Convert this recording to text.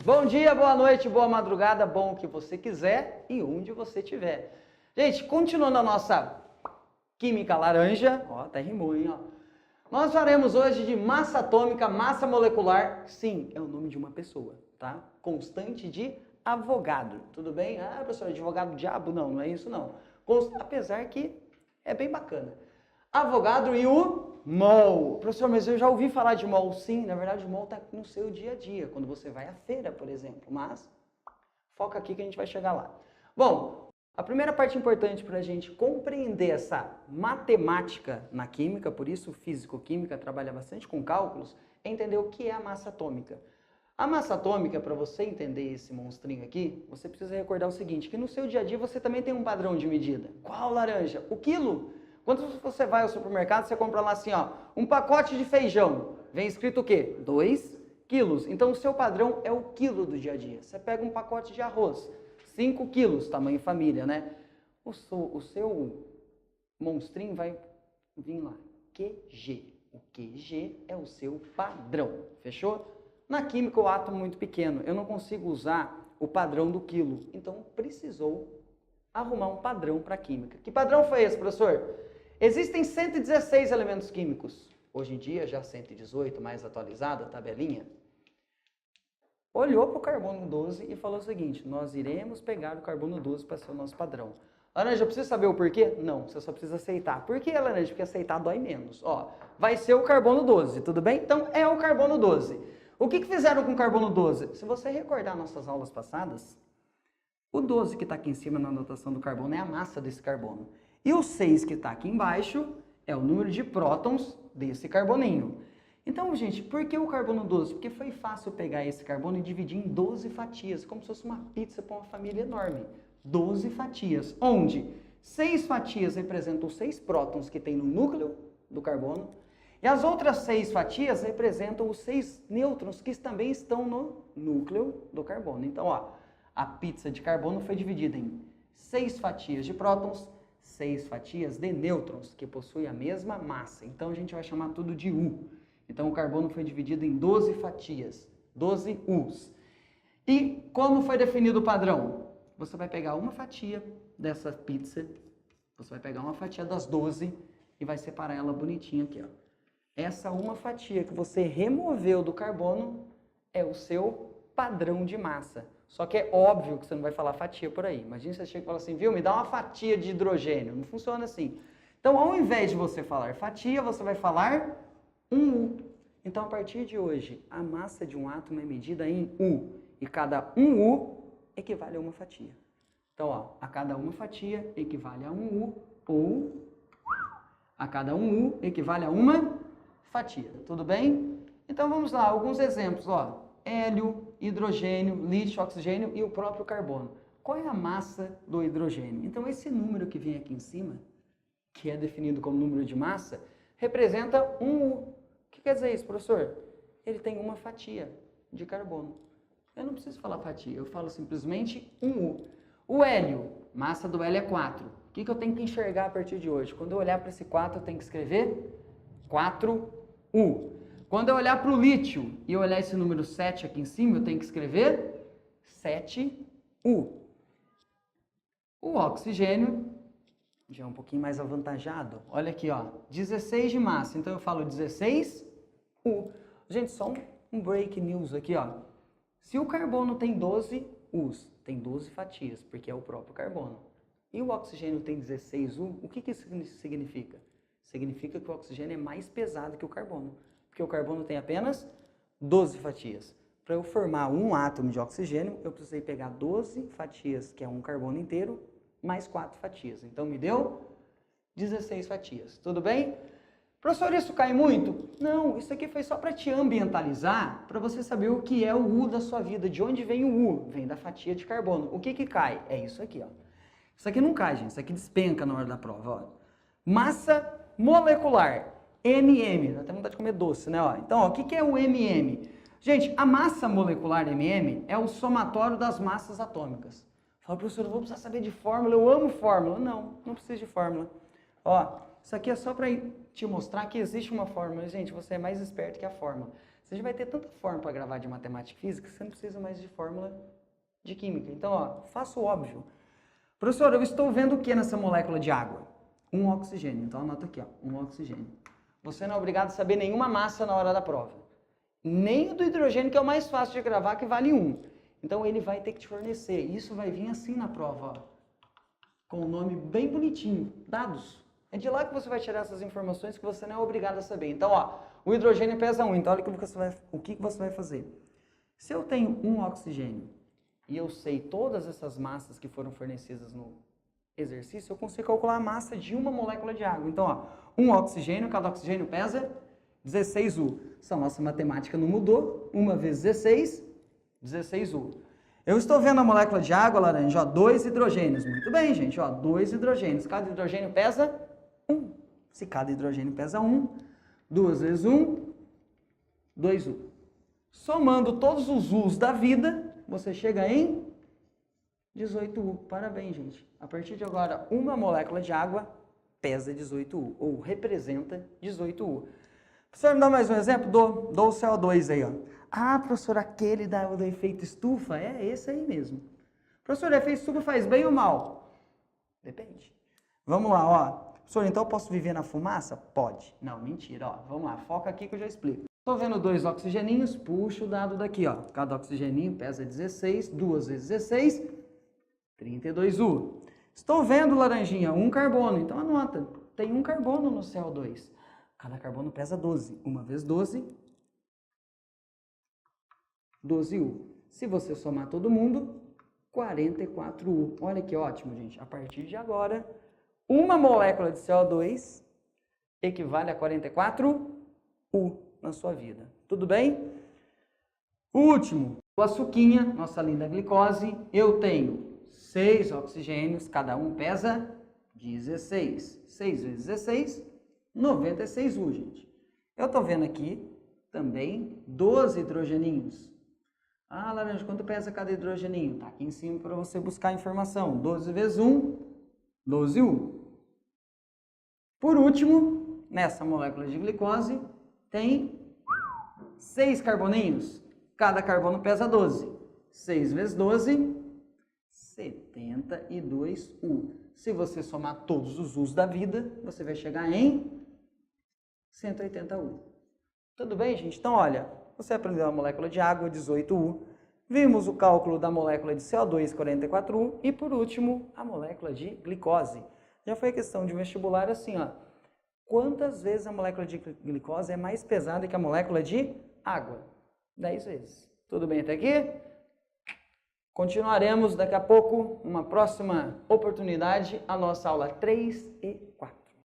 Bom dia, boa noite, boa madrugada, bom o que você quiser e onde você estiver. Gente, continuando a nossa química laranja, ó, até rimou, hein, ó. Nós faremos hoje de massa atômica, massa molecular, sim, é o nome de uma pessoa, tá? Constante de Avogadro, tudo bem? Ah, professor, advogado diabo? Não, não é isso não. Apesar que é bem bacana. Avogadro e o mol. Professor, mas eu já ouvi falar de mol. Sim, na verdade o mol está no seu dia a dia, quando você vai à feira, por exemplo. Mas foca aqui que a gente vai chegar lá. Bom, a primeira parte importante para a gente compreender essa matemática na química, por isso físico-química trabalha bastante com cálculos, é entender o que é a massa atômica. A massa atômica, para você entender esse monstrinho aqui, você precisa recordar o seguinte, que no seu dia a dia você também tem um padrão de medida. Qual, laranja? O quilo. Quando você vai ao supermercado, você compra lá assim, ó, um pacote de feijão. Vem escrito o quê? 2 quilos. Então, o seu padrão é o quilo do dia a dia. Você pega um pacote de arroz, 5 quilos, tamanho família, né? O seu monstrinho vai vir lá, QG. O QG é o seu padrão, fechou? Na química, o átomo é muito pequeno. Eu não consigo usar o padrão do quilo. Então, precisou arrumar um padrão para a química. Que padrão foi esse, professor? Existem 116 elementos químicos. Hoje em dia, já 118, mais atualizada, a tabelinha. Olhou para o carbono 12 e falou o seguinte, nós iremos pegar o carbono 12 para ser o nosso padrão. Laranja, precisa saber o porquê? Não, você só precisa aceitar. Por que, laranja? Porque aceitar dói menos. Ó, vai ser o carbono 12, tudo bem? Então, é o carbono 12. O que fizeram com o carbono 12? Se você recordar nossas aulas passadas, o 12 que está aqui em cima na anotação do carbono é a massa desse carbono. E o 6 que está aqui embaixo é o número de prótons desse carboninho. Então, gente, por que o carbono 12? Porque foi fácil pegar esse carbono e dividir em 12 fatias, como se fosse uma pizza para uma família enorme. 12 fatias, onde 6 fatias representam os 6 prótons que tem no núcleo do carbono, e as outras 6 fatias representam os 6 nêutrons que também estão no núcleo do carbono. Então, ó, a pizza de carbono foi dividida em 6 fatias de prótons, 6 fatias de nêutrons, que possuem a mesma massa. Então, a gente vai chamar tudo de U. Então, o carbono foi dividido em 12 fatias, 12 U's. E como foi definido o padrão? Você vai pegar uma fatia dessa pizza, você vai pegar uma fatia das 12 e vai separar ela bonitinha aqui, ó. Essa uma fatia que você removeu do carbono é o seu padrão de massa. Só que é óbvio que você não vai falar fatia por aí. Imagina você chega e fala assim, viu, me dá uma fatia de hidrogênio. Não funciona assim. Então, ao invés de você falar fatia, você vai falar um U. Então, a partir de hoje, a massa de um átomo é medida em U. E cada um U equivale a uma fatia. Então, ó, a cada uma fatia equivale a um U, ou a cada um U equivale a uma fatia. Tudo bem? Então, vamos lá, alguns exemplos, ó. Hélio, hidrogênio, lítio, oxigênio e o próprio carbono. Qual é a massa do hidrogênio? Então, esse número que vem aqui em cima, que é definido como número de massa, representa um U. O que quer dizer isso, professor? Ele tem uma fatia de carbono. Eu não preciso falar fatia, eu falo simplesmente um U. O hélio, massa do hélio é 4. O que eu tenho que enxergar a partir de hoje? Quando eu olhar para esse 4, eu tenho que escrever 4U. Quando eu olhar para o lítio e olhar esse número 7 aqui em cima, eu tenho que escrever 7U. O oxigênio já é um pouquinho mais avantajado. Olha aqui, ó, 16 de massa. Então eu falo 16U. Gente, só um break news aqui, ó. Se o carbono tem 12 U's, tem 12 fatias, porque é o próprio carbono. E o oxigênio tem 16U, o que isso significa? Significa que o oxigênio é mais pesado que o carbono. Porque o carbono tem apenas 12 fatias. Para eu formar um átomo de oxigênio, eu precisei pegar 12 fatias, que é um carbono inteiro, mais 4 fatias. Então, me deu 16 fatias. Tudo bem? Professor, isso cai muito? Não, isso aqui foi só para te ambientalizar, para você saber o que é o U da sua vida. De onde vem o U? Vem da fatia de carbono. O que cai? É isso aqui, ó. Isso aqui não cai, gente. Isso aqui despenca na hora da prova, ó. Massa molecular. MM, dá até vontade de comer doce, né? Ó, então, ó, o que é o MM? Gente, a massa molecular MM é o somatório das massas atômicas. Fala, professor, eu vou precisar saber de fórmula, eu amo fórmula. Não, não precisa de fórmula. Ó, Isso aqui é só para te mostrar que existe uma fórmula. Gente, você é mais esperto que a fórmula. Você já vai ter tanta forma para gravar de matemática e física que você não precisa mais de fórmula de química. Então, ó, faço o óbvio. Professor, eu estou vendo o que nessa molécula de água? Um oxigênio. Então, anota aqui, ó, um oxigênio. Você não é obrigado a saber nenhuma massa na hora da prova. Nem o do hidrogênio, que é o mais fácil de gravar, que vale 1. Então, ele vai ter que te fornecer. Isso vai vir assim na prova, ó, com o nome bem bonitinho, dados. É de lá que você vai tirar essas informações que você não é obrigado a saber. Então, ó, o hidrogênio pesa 1. Então, olha o que você vai fazer. Se eu tenho um oxigênio e eu sei todas essas massas que foram fornecidas no exercício, eu consigo calcular a massa de uma molécula de água. Então, ó, um oxigênio, cada oxigênio pesa 16U. Essa nossa matemática não mudou. 1 vezes 16, 16U. Eu estou vendo a molécula de água, laranja, ó, 2 hidrogênios. Muito bem, gente, ó, 2 hidrogênios. Cada hidrogênio pesa 1. Se cada hidrogênio pesa 1, 2 vezes 1, 2U. Somando todos os U's da vida, você chega em 18U. Parabéns, gente. A partir de agora, uma molécula de água pesa 18U, ou representa 18U. Professor, me dá mais um exemplo? Dou o CO2 aí, ó. Ah, professor, aquele do efeito estufa? É esse aí mesmo. Professor, o efeito estufa faz bem ou mal? Depende. Vamos lá, ó. Professor, então eu posso viver na fumaça? Pode. Não, mentira, ó. Vamos lá, foca aqui que eu já explico. Estou vendo 2 oxigeninhos, puxo o dado daqui, ó. Cada oxigeninho pesa 16, 2 vezes 16, 32U. Estou vendo, laranjinha, um carbono, então anota. Tem um carbono no CO2. Cada carbono pesa 12. 1 vezes 12, 12U. Se você somar todo mundo, 44U. Olha que ótimo, gente. A partir de agora, uma molécula de CO2 equivale a 44U na sua vida. Tudo bem? O último, o açuquinha, nossa linda glicose. Eu tenho 6 oxigênios, cada um pesa 16. 6 vezes 16, 96U, gente. Eu estou vendo aqui também 12 hidrogeninhos. Ah, laranja, quanto pesa cada hidrogeninho? Está aqui em cima para você buscar a informação. 12 vezes 1, 12U. Por último, nessa molécula de glicose, tem 6 carboninhos. Cada carbono pesa 12. 6 vezes 12, 72U. Se você somar todos os U's da vida, você vai chegar em 180U. Tudo bem, gente? Então, olha, você aprendeu a molécula de água, 18U. Vimos o cálculo da molécula de CO2, 44U. E, por último, a molécula de glicose. Já foi questão de vestibular assim, ó. Quantas vezes a molécula de glicose é mais pesada que a molécula de água? 10 vezes. Tudo bem até aqui? Continuaremos daqui a pouco, numa próxima oportunidade, a nossa aula 3 e